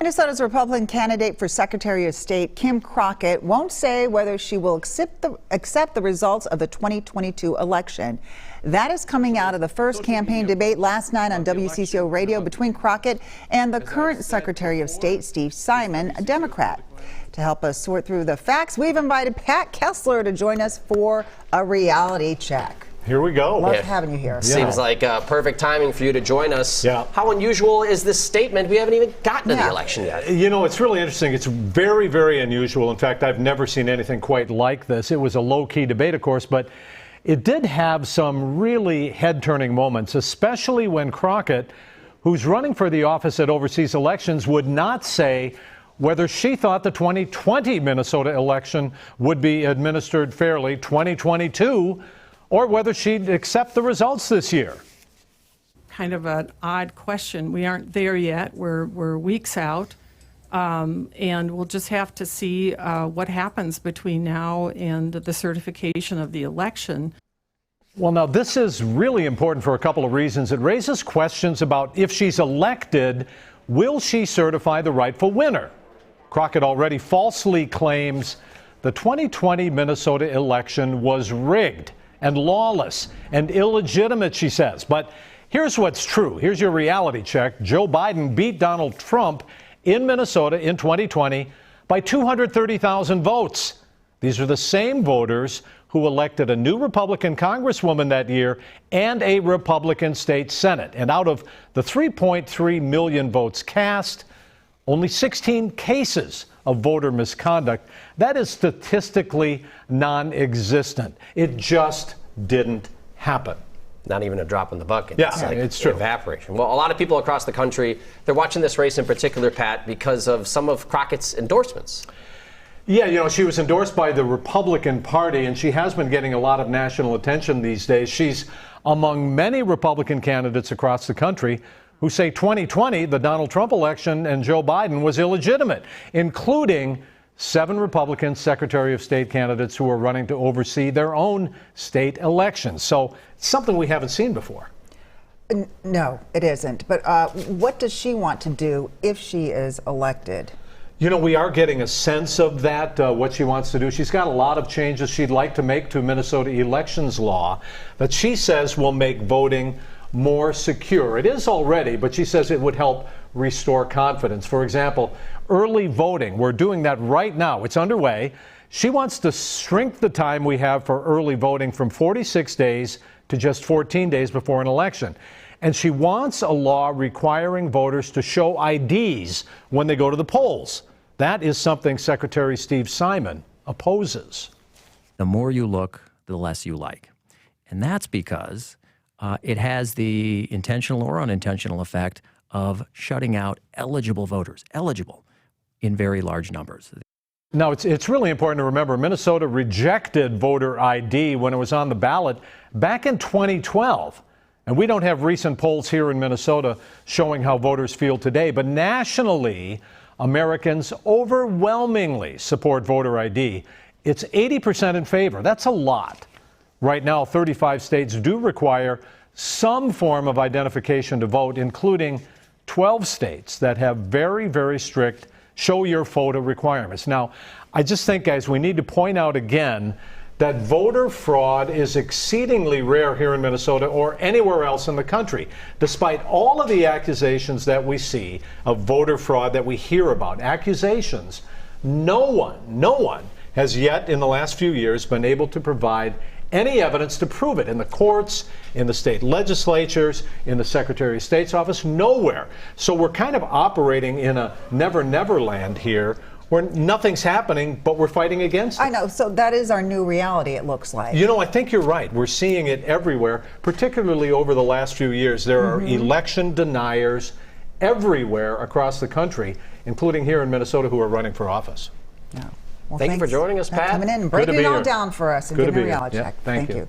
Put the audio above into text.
Minnesota's Republican candidate for Secretary of State, Kim Crockett, won't say whether she will accept the results of the 2022 election. That is coming out of the first campaign debate last night on WCCO radio between Crockett and the current Secretary of State, Steve Simon, a Democrat. To help us sort through the facts, we've invited Pat Kessler to join us for a reality check. Here we go. Love having you here. Seems like perfect timing for you to join us. Yeah. How unusual is this statement? We haven't even gotten to the election yet. You know, it's really interesting. It's very, very unusual. In fact, I've never seen anything quite like this. It was a low-key debate, of course, but it did have some really head-turning moments, especially when Crockett, who's running for the office at overseas elections, would not say whether she thought the 2020 Minnesota election would be administered fairly, 2022, or whether she'd accept the results this year. Kind of an odd question. We aren't there yet. We're weeks out, and we'll just have to see what happens between now and the certification of the election. Well, now, this is really important for a couple of reasons. It raises questions about if she's elected, will she certify the rightful winner? Crockett already falsely claims the 2020 Minnesota election was rigged and lawless and illegitimate, she says. But here's what's true. Here's your reality check. Joe Biden beat Donald Trump in Minnesota in 2020 by 230,000 votes. These are the same voters who elected a new Republican congresswoman that year and a Republican state Senate. And out of the 3.3 million votes cast, only 16 cases of voter misconduct. That is statistically non-existent. It just didn't happen. Not even a drop in the bucket. Yeah, it's like it's true. Evaporation. Well, a lot of people across the country, they're watching this race in particular, Pat, because of some of Crockett's endorsements. Yeah, you know, she was endorsed by the Republican Party, and she has been getting a lot of national attention these days. She's among many Republican candidates across the country who say 2020, the Donald Trump election, and Joe Biden was illegitimate, including 7 Republican Secretary of State candidates who are running to oversee their own state elections. So it's something we haven't seen before. No, it isn't. But what does she want to do if she is elected? You know, we are getting a sense of that, what she wants to do. She's got a lot of changes she'd like to make to Minnesota elections law that she says will make voting more secure. It is already, but she says it would help restore confidence. For example, early voting. We're doing that right now. It's underway. She wants to shrink the time we have for early voting from 46 days to just 14 days before an election. And she wants a law requiring voters to show IDs when they go to the polls. That is something Secretary Steve Simon opposes. The more you look, the less you like. And that's because it has the intentional or unintentional effect of shutting out eligible voters, eligible in very large numbers. Now, it's really important to remember Minnesota rejected voter ID when it was on the ballot back in 2012. And we don't have recent polls here in Minnesota showing how voters feel today. But nationally, Americans overwhelmingly support voter ID. It's 80% in favor. That's a lot. Right now, 35 states do require some form of identification to vote, including 12 states that have very, very strict show your photo requirements. Now, I just think, guys, we need to point out again that voter fraud is exceedingly rare here in Minnesota or anywhere else in the country. Despite all of the accusations that we see of voter fraud that we hear about, accusations, no one has yet in the last few years been able to provide any evidence to prove it in the courts, in the state legislatures, in the Secretary of State's office, nowhere. So we're kind of operating in a never land here where nothing's happening, but we're fighting against it. I know. So that is our new reality, it looks like. You know, I think you're right. We're seeing it everywhere, particularly over the last few years. There are election deniers everywhere across the country, including here in Minnesota, who are running for office. Yeah. Well, Thank you for joining us, Pat. Coming in and breaking it all down for us and giving a reality check. Thank you.